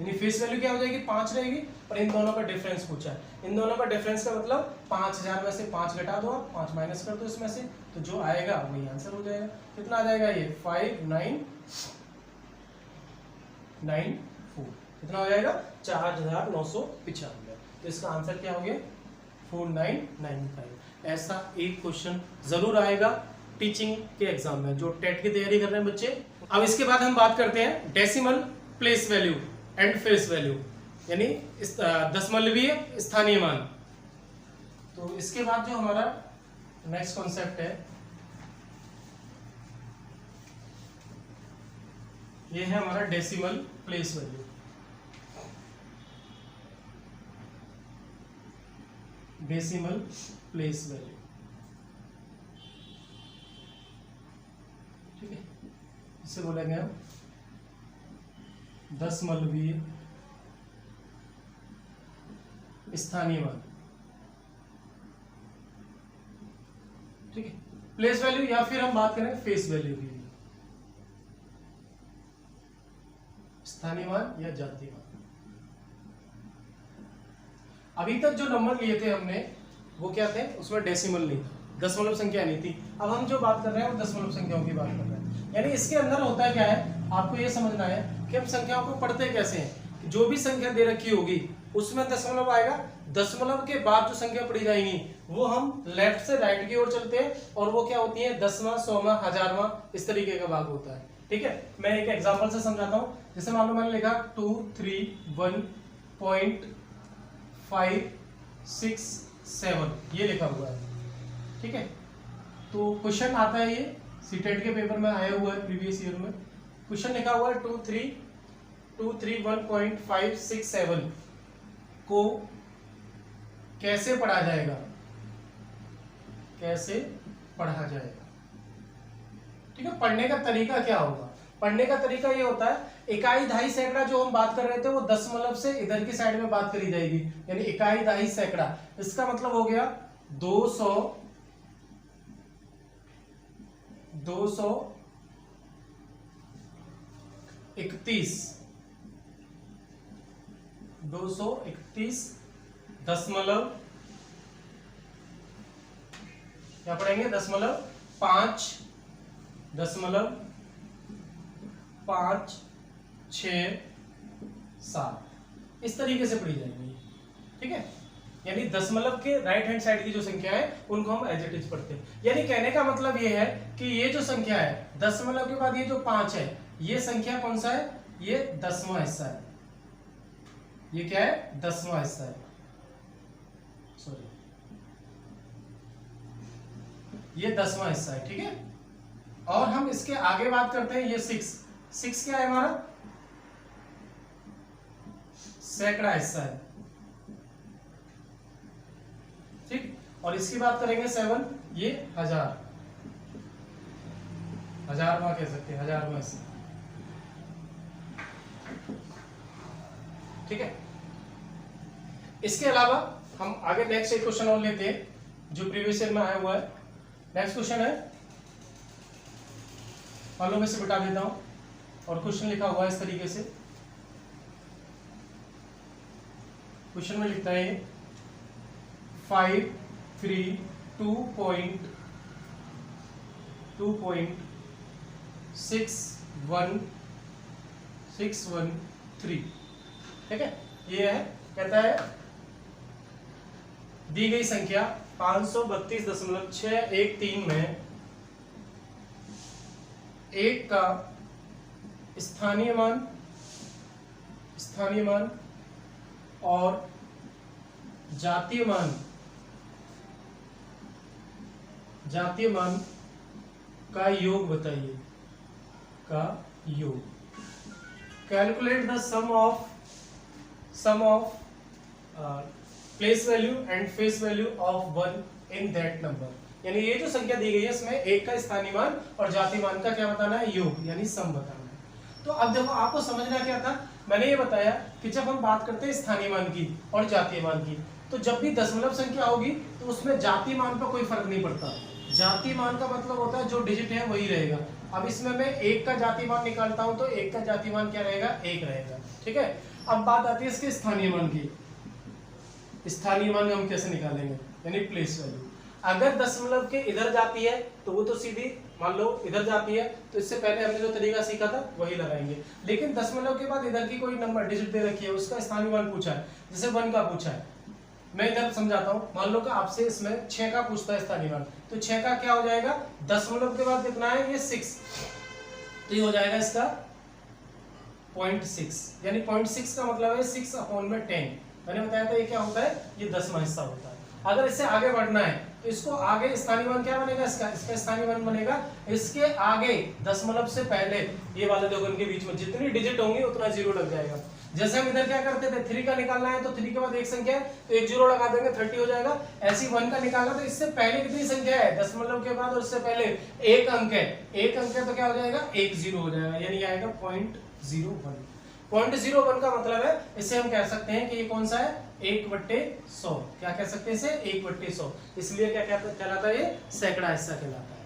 यानी फेस वैल्यू क्या हो जाएगी? 5 रहेगी। और इन दोनों का डिफरेंस पूछा है। इन दोनों का डिफरेंस का मतलब 5000 में से 5 घटा दो, 5 माइनस कर दो इसमें से, तो जो आएगा वही आंसर हो जाएगा। कितना आ जाएगा? ये 5994। कितना हो जाएगा? 4995। तो इसका आंसर क्या हो गया? 4995। ऐसा एक क्वेश्चन जरूर आएगा टीचिंग के एग्जाम में, जो टेट की तैयारी कर रहे हैं बच्चे। अब इसके बाद हम बात करते हैं decimal place value and face value, यानी दशमलवीय स्थानीय मान। तो इसके बाद जो हमारा नेक्स्ट कॉन्सेप्ट है, ये है हमारा decimal place value. Decimal place value, ठीक है, इसे बोलेंगे हम दशमलवीय स्थानीय मान। ठीक है, प्लेस वैल्यू, या फिर हम बात करें फेस वैल्यू की, स्थानीय मान या जातीय मान। अभी तक जो नंबर लिए थे हमने वो क्या थे? उसमें डेसिमल नहीं था, दशमलव संख्या नहीं थी। अब हम जो बात कर रहे हैं वो दशमलव संख्याओं की बात कर रहे हैं। यानी इसके अंदर होता क्या है, आपको ये समझना है कि हम संख्याओं को पढ़ते कैसे हैं। जो भी संख्या दे रखी होगी उसमें दशमलव आएगा, दशमलव के बाद जो संख्या पढ़ी जाएंगी वो हम लेफ्ट से राइट की ओर चलते हैं, और वो क्या होती है? 10वां, 100वां, 1000वां, इस तरीके का भाग होता है। ठीक है, मैं एक एग्जांपल से समझाता हूं। जैसे मान लो मैंने लिखा 231.567, ये लिखा हुआ है। ठीक है, तो क्वेश्चन आता है, ये सीटेट के पेपर में आया हुआ है, प्रीवियस ईयर में क्वेश्चन लिखा हुआ है 231.567 को कैसे पढ़ा जाएगा? कैसे पढ़ा जाएगा? ठीक है, पढ़ने का तरीका क्या होगा? पढ़ने का तरीका ये होता है, इकाई, दहाई, सैकड़ा जो हम बात कर रहे थे वो दशमलव से इधर की साइड में बात करी जाएगी, यानी इकाई, दहाई, सैकड़ा। इसका मतलब हो गया 231 दशमलव, क्या पढ़ेंगे? दशमलव 5.567, इस तरीके से पढ़ी जाएगी। ठीक है, यानी दशमलव के राइट हैंड साइड की जो संख्या है उनको हम एज इट इज पढ़ते हैं। यानी कहने का मतलब ये है कि ये जो संख्या है, दशमलव के बाद ये जो 5 है, ये संख्या कौन सा है? ये 10वां हिस्सा है। ये क्या है? 10वां हिस्सा है, सॉरी, ये 10वां हिस्सा है। ठीक है, और हम इसके आगे बात करते हैं, ये 6 क्या है हमारा? सैकड़ा हिस्सा है। ठीक, और इसकी बात करेंगे 7, ये 1000वां कह सकते हैं, 1000वां हिस्सा। ठीक है, इसके अलावा हम आगे नेक्स्ट एक क्वेश्चन और लेते हैं जो प्रीवियस ईयर में आया हुआ है। नेक्स्ट क्वेश्चन है, मान लो मैं इसे बिठा देता हूं और क्वेश्चन लिखा हुआ है इस तरीके से। क्वेश्चन में लिखता है 532.6 1613। ठीक है, ये है, कहता है दी गई संख्या 532.613 में एक का स्थानीय मान और जातीय मान का योग बताइए, का योग। Calculate the sum of place value and face value of 1 in that number. यानी ये जो संख्या दी गई है इसमें एक का स्थानीय मान और जातीय मान का क्या बताना है, योग, यानी सम बताना है। तो अब देखो आपको समझना क्या था, मैंने ये बताया कि जब हम बात करते हैं स्थानीय मान की और जातीय मान की, तो जब भी दशमलव संख्या होगी तो उसमें जातीय मान पर कोई फर्क नहीं पड़ता। जातीय मान का मतलब होता है जो डिजिट है वही रहेगा। अब इसमें मैं एक का जातीय मान निकालता हूं तो एक का जातीय मान क्या रहेगा, एक रहेगा। ठीक है, अब बात आती है इसके स्थानीय मान की। स्थानीय मान हम कैसे निकालेंगे, यानी प्लेस वैल्यू। अगर दशमलव के इधर जाती है तो वो तो सीधी, मान लो इधर जाती है तो इससे पहले हमने जो तरीका सीखा था वही लगाएंगे। लेकिन दशमलव के बाद इधर की कोई नंबर डिजिट दे रखी है, उसका स्थानीय मान पूछा है, जैसे 1 का पूछा है, मैं इधर समझाता हूँ। मान लो कि आपसे इसमें 6 का पूछता है स्थानीय मान, तो 6 का क्या हो जाएगा, दशमलव के बाद कितना है, ये 6, तो ये हो जाएगा इसका 0.6, यानी 0.6 का मतलब है 6/10। मैंने बताया था ये क्या होता है, ये 10वां हिस्सा होता है। अगर इससे आगे बढ़ना है तो इसको आगे स्थानीय मान क्या बनेगा, इसका स्थानीय मान बनेगा इसके आगे दशमलव से पहले ये वाले दो के बीच में जितनी डिजिट होंगी उतना जीरो लग जाएगा। जैसे हम इधर क्या करते थे, 3 का निकालना है तो 3 के बाद एक संख्या है तो एक जीरो लगा देंगे, 30 हो जाएगा। ऐसे 1 का निकालना तो इससे पहले कितनी संख्या है, दशमलव के बाद और इससे पहले एक अंक है, एक अंक है तो क्या हो जाएगा, एक जीरो हो जाएगा, यानी आएगा 0.01। 0.01 का मतलब है, इसे हम कह सकते हैं कि ये कौन सा है, 1/100। क्या कह सकते हैं इसे, 1/100। इसलिए क्या कहलाता है, ये सैकड़ा हिस्सा कहलाता है।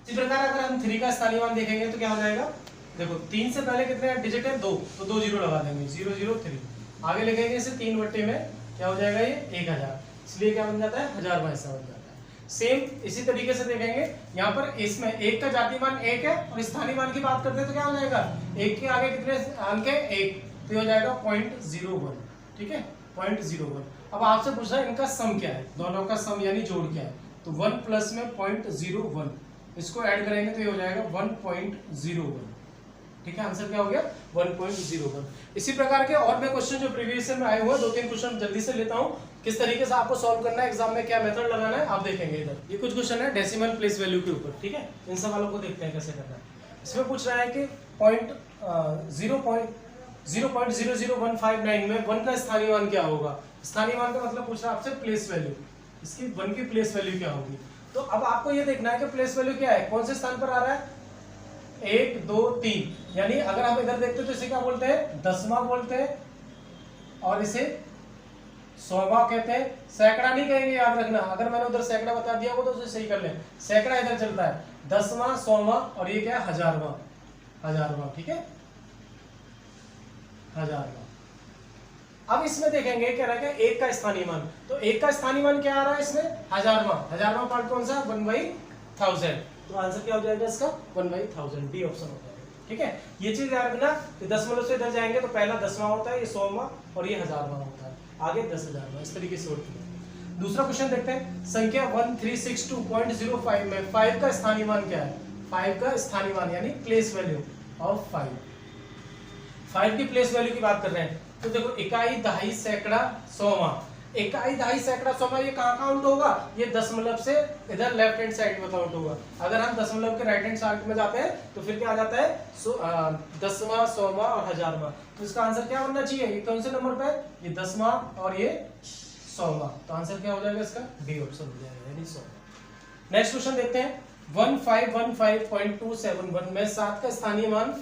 इसी प्रकार अगर हम 3 का स्थानीय मान देखेंगे तो क्या हो जाएगा, देखो 3 से पहले कितने डिजिट है, 2, तो 2 जीरो लगा देंगे, 003। आगे लिखेंगे इसे 3/में, क्या हो जाएगा ये 1000, इसलिए क्या बन जाता है, 1000वां हिस्सा बन जाता है। सेम इसी तरीके से देखेंगे, यहाँ पर इसमें एक का जातीय मान 1 है और स्थानीय मान की बात करते हैं तो क्या हो जाएगा, 1 के आगे कितने अंक है, 1, तो हो जाएगा 0.01। ठीक है, 0.01। अब आपसे पूछा है इनका सम क्या है, दोनों का सम यानी जोड़ क्या है, तो 1 प्लस में 0.01, इसको ऐड करेंगे तो ये हो जाएगा 1.01। ठीक है, आंसर क्या हो गया, 1.01। इसी प्रकार के और मैं क्वेश्चन जो प्रीवियस ईयर में आए हुए 2-3 क्वेश्चन जल्दी से लेता हूं, किस तरीके से आपको सॉल्व करना है, एग्जाम में क्या मेथड लगाना है आप देखेंगे। इधर ये कुछ क्वेश्चन है डेसिमल प्लेस वैल्यू के ऊपर। ठीक है, इन सवालों को देखते हैं कैसे करना है। इसमें पूछ रहा है कि 0.0015 में 1 का स्थानीय मान क्या होगा। स्थानीय मान का मतलब पूछ रहा है आपसे प्लेस वैल्यू, इसकी 1 की प्लेस वैल्यू क्या होगी। तो अब आपको ये देखना है कि प्लेस वैल्यू क्या है, कौन से स्थान पर आ रहा है, 1 2 3, यानी अगर हम इधर देखते हैं तो इसे क्या बोलते हैं, दसवां बोलते हैं, और इसे 100वां कहते हैं। सैकड़ा नहीं कहेंगे, याद रखना, अगर मैंने उधर सैकड़ा बता दिया हो तो उसे सही कर लें। सैकड़ा इधर चलता है, 10वां 100वां, और ये क्या है, 1000वां। ठीक है, 1000वां। अब इसमें देखेंगे क्या रहेगा, 1 का स्थानीय मान, तो 1 का स्थानीय मान क्या आ रहा है इसमें, 1000वां पार्ट कौन सा, 1/1000, तो आंसर क्या हो जाएगा इसका, 1/1000, डी ऑप्शन हो जाएगा। ठीक है, ये चीज याद रखना कि दशमलव से इधर जाएंगे तो पहला 10वां होता है, ये 100वां, और ये 1000वां होता है, आगे 10,000वां, इस तरीके से होती है। दूसरा क्वेश्चन देखते हैं, संख्या 1362.05 में 5 का स्थानीय मान क्या है, 5 का स्थानीय मान यानी प्लेस वैल्यू ऑफ 5 की प्लेस वैल्यू की बात कर रहे हैं। तो देखो इकाई, दहाई, सैकड़ा, 100वां। इकाई, दहाई, सैकड़ा, 100वां ये कहाँ काउंट होगा, ये दशमलव से इधर लेफ्ट हैंड साइड में काउंट होगा। अगर हम दशमलव के राइट हैंड साइड में जाते हैं तो फिर क्या आ जाता है, 10वां, 100वां और 1000वां। तो इसका आंसर क्या बनना चाहिए, ये कौन से नंबर पे, ये 10वां और ये 100वां, तो आंसर क्या हो जाएगा इसका, डी ऑप्शन हो जाएगा, यानी 100। नेक्स्ट क्वेश्चन देखते हैं, 1515.271 में 7 का स्थानीय मान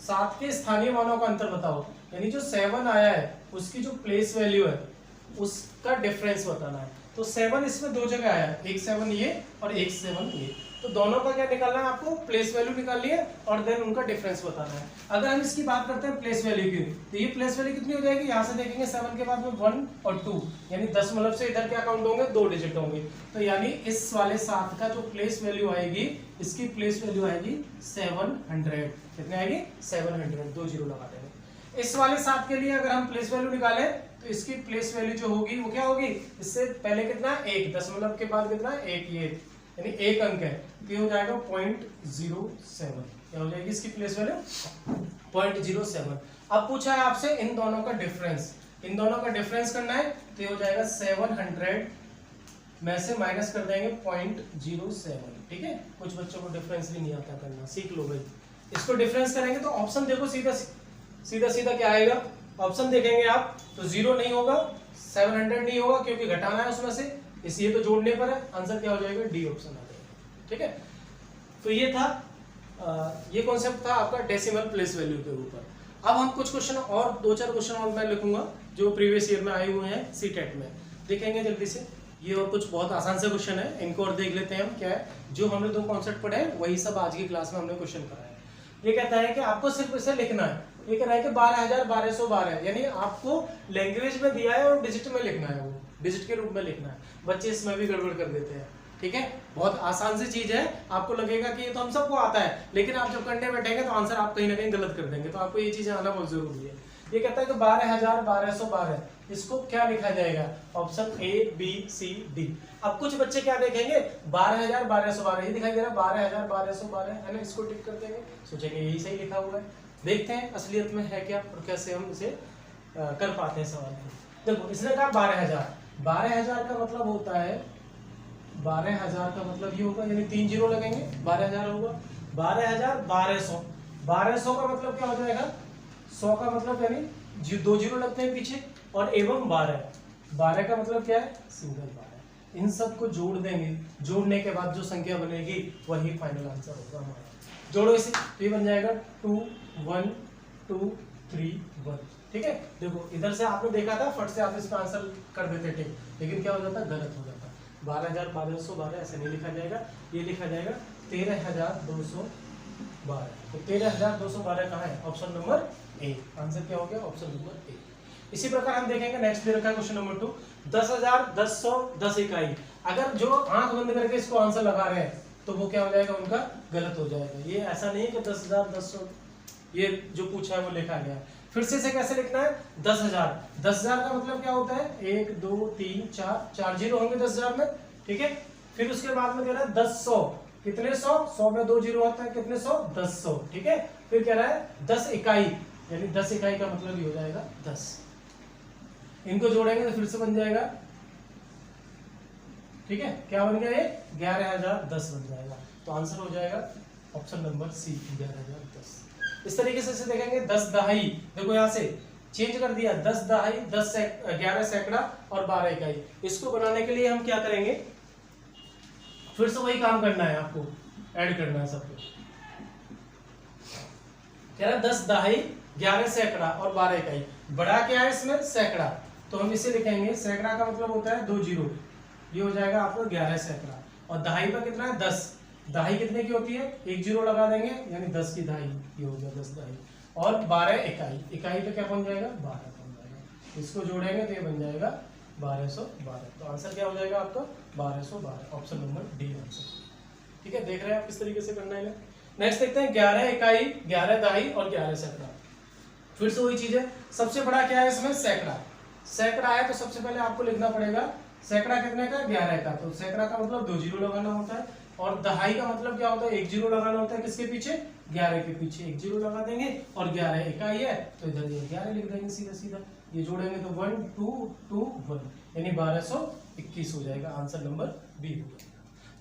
7 के स्थानीय मानों का अंतर बताओ, यानी जो 7 आया है उसकी जो प्लेस वैल्यू है उसका डिफरेंस बताना है। तो 7 इसमें दो जगह आया, एक 7 ये और एक 7 ये, तो दोनों का क्या निकालना है आपको, प्लेस वैल्यू निकालनी है और देन उनका डिफरेंस बताना है। अगर हम इसकी बात करते हैं प्लेस वैल्यू की, तो ये प्लेस वैल्यू कितनी हो जाएगी, यहाँ से देखेंगे 7 के बाद में 1 और 2, यानी 10 मतलब से इधर क्या काउंट होंगे, 2 डिजिट होंगे। तो यानी इस वाले 7 का जो प्लेस वैल्यू आएगी, इसकी प्लेस वैल्यू आएगी 700। कितने आएगी, 700, 2 जीरो लगा देंगे। इस वाले 7 के लिए अगर हम प्लेस वैल्यू निकालें तो इसकी प्लेस वैल्यू जो होगी वो क्या होगी, इससे पहले कितना, 1 दशमलव के बाद कितना, 1 ये, यानी 1 अंक है, तो हो जाएगा 0.07। क्या हो जाएगी इसकी प्लेस वैल्यू, 0.07। अब पूछा है आपसे इन दोनों का डिफरेंस, इन दोनों का डिफरेंस करना है, तो हो जाएगा 700 में से माइनस कर देंगे 0.07। ठीक है, कुछ बच्चों को डिफरेंस भी नहीं आता करना, सीख लो भाई। इसको डिफरेंस करेंगे तो ऑप्शन देखो सीधा क्या आएगा, ऑप्शन देखेंगे आप तो 0 नहीं होगा, 700 नहीं होगा क्योंकि घटाना है उसमें से, इसलिए तो जोड़ने पर है। आंसर क्या हो जाएगा, डी ऑप्शन आ जाएगा। ठीक है, तो ये था ये कॉन्सेप्ट था आपका डेसिमल प्लेस वैल्यू के ऊपर। अब हम कुछ क्वेश्चन और 2-4 क्वेश्चन और मैं लिखूंगा जो प्रीवियस ईयर में आए हुए हैं सीटेट में, देखेंगे जल्दी से। ये और कुछ बहुत आसान से क्वेश्चन है, इनको और देख लेते हैं हम क्या है। जो हमने 2 कॉन्सेप्ट पढ़े हैं वही सब आज की क्लास में हमने क्वेश्चन कराया है। ये कहता है कि आपको सिर्फ इसे लिखना है, ये कह रहा है कि 12,1212, यानी आपको लैंग्वेज में दिया है और डिजिट में लिखना है, वो डिजिट के रूप में लिखना है। बच्चे इसमें भी गड़बड़ कर देते हैं। ठीक है, बहुत आसान सी चीज है, आपको लगेगा कि ये तो हम सबको आता है, लेकिन आप जब करने बैठेंगे तो आंसर आप कहीं ना कहीं गलत कर देंगे, तो आपको ये चीजें आना बहुत जरूरी है। ये कहता है कि 12,1212, इसको क्या लिखा जाएगा, option A B C D. अब कुछ बच्चे क्या देखेंगे, 12,1212 ये दिखाई दे रहा है, 12,1212 है ना, इसको टिक कर देंगे, सोचेंगे यही सही लिखा हुआ है। देखते हैं असलियत में है क्या और कैसे हम इसे कर पाते हैं सवाल। देखो इसने कहा 12,000, 12,000 का मतलब होता है, 12,000 का मतलब ये होगा, यानी 3 जीरो लगेंगे, 12,000 होगा। 12,000 1200, 1200 का मतलब क्या हो जाएगा, 100 का मतलब यानी 2 जीरो लगते हैं पीछे, और एवं 12 का मतलब क्या है, सिंगल 12। इन सब को जोड़ देंगे, जोड़ने के बाद जो संख्या बनेगी वही फाइनल आंसर होगा हमारा। जोड़ो इसे, तो ये बन जाएगा 2 1 2 3 1। ठीक है, देखो इधर से आपने देखा था, फट से आप इसका आंसर कर देते थे, लेकिन क्या हो जाता, गलत हो जाता। 12,1212 ऐसे नहीं लिखा जाएगा, ये लिखा जाएगा 13,212। तो 13,212 कहाँ है, ऑप्शन नंबर ए। आंसर क्या हो गया, ऑप्शन नंबर ए। इसी प्रकार हम देखेंगे नेक्स्ट दे रखा है क्वेश्चन नंबर 2, 10,000 1000 10 इकाई। अगर जो आंख बंद करके इसको आंसर लगा रहे हैं तो वो क्या हो जाएगा, उनका गलत हो जाएगा। ये ऐसा नहीं है कि 10,000 1000 ये जो पूछा है वो लिखा गया है। फिर से इसे कैसे लिखना है, 10,000, 10,000 का मतलब क्या होता है, 1 2 3 4 जीरो होंगे 10,000 में। ठीक है, फिर उसके बाद में कह रहा है 10,100, कितने 100 में 2 जीरो होता है, कितने 100 10,100। ठीक है, फिर कह रहा है 10 इकाई, यानी 10 इकाई का मतलब ये हो जाएगा 10। इनको जोड़ेंगे तो फिर से बन जाएगा, ठीक है, क्या बन गया, ये 11,010 बन जाएगा। तो आंसर हो जाएगा ऑप्शन नंबर सी, 11,010। इस तरीके से देखेंगे 10 दहाई, देखो यहाँ से चेंज कर दिया, 10 दहाई 11 सैकड़ा और 12 इकाई। इसको बनाने के लिए हम क्या करेंगे, फिर से वही काम करना है, आपको ऐड करना है सब कुछ। कह रहा 10 दहाई 11 सैकड़ा और 12 इकाई। बड़ा क्या है इसमें, सैकड़ा, तो हम इसे लिखेंगे, सैकड़ा का मतलब होता है 2 जीरो, ये हो जाएगा आपको 11 सैकड़ा। और दहाई पर कितना है, 10, दहाई कितने की होती है, 1 जीरो लगा देंगे, यानी 10 की दहाई, ये हो गया 10 दहाई। और 12 इकाई, इकाई पे क्या बन जाएगा, 12 बन जाएगा। इसको जोड़ेंगे तो ये बन जाएगा 1212। तो आंसर क्या हो जाएगा आपका, 1212, ऑप्शन नंबर डी आंसर। ठीक है, देख रहे हैं आप किस तरीके से करना है। नेक्स्ट देखते हैं 11 इकाई 11 दहाई और 11 सैकड़ा। फिर से वही चीज है, सबसे बड़ा क्या है इसमें, सैकड़ा। सैकड़ा है तो सबसे पहले आपको लिखना पड़ेगा सैकड़ा कितने का, 11 का। तो सैकड़ा का मतलब 2 जीरो लगाना होता है, और दहाई का मतलब क्या होता है, 1 जीरो लगाना होता है, किसके पीछे, 11 के पीछे 1 जीरो लगा देंगे। और 11 इकाई है तो इधर ये 11 लिख देंगे सीधा सीधा, ये जोड़ेंगे तो 1 2 2 1, यानी 1221 हो जाएगा। आंसर नंबर बी हो जाएगा।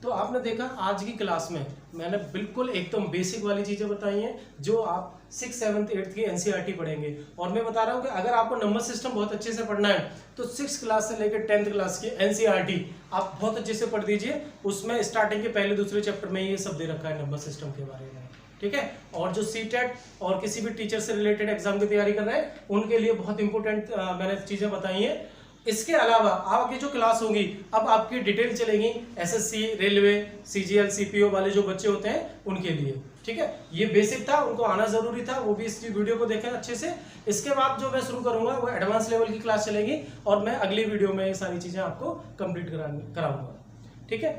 तो आपने देखा आज की क्लास में मैंने बिल्कुल एकदम बेसिक वाली चीजें बताई हैं, जो आप 6th 7th 8th की एनसीईआरटी पढ़ेंगे। और मैं बता रहा हूँ कि अगर आपको नंबर सिस्टम बहुत अच्छे से पढ़ना है तो 6th क्लास से लेकर 10th क्लास की एनसीईआरटी आप बहुत अच्छे से पढ़ दीजिए। उसमें स्टार्टिंग के पहले दूसरे चैप्टर में ये सब दे रखा है नंबर सिस्टम के बारे में। ठीक है, और जो सीटेट और किसी भी टीचर से रिलेटेड एग्जाम की तैयारी कर रहे हैं उनके लिए बहुत इंपॉर्टेंट मैंने चीजें बताई हैं। इसके अलावा आगे जो क्लास होगी अब आपकी डिटेल चलेगी एसएससी, रेलवे, सीजीएल, सीपीओ वाले जो बच्चे होते हैं उनके लिए। ठीक है, ये बेसिक था, उनको आना जरूरी था, वो भी इस वीडियो को देखें अच्छे से। इसके बाद जो मैं शुरू करूंगा वो एडवांस लेवल की क्लास चलेगी और मैं अगली वीडियो में ये सारी चीजें आपको कंप्लीट कराऊंगा। ठीक है,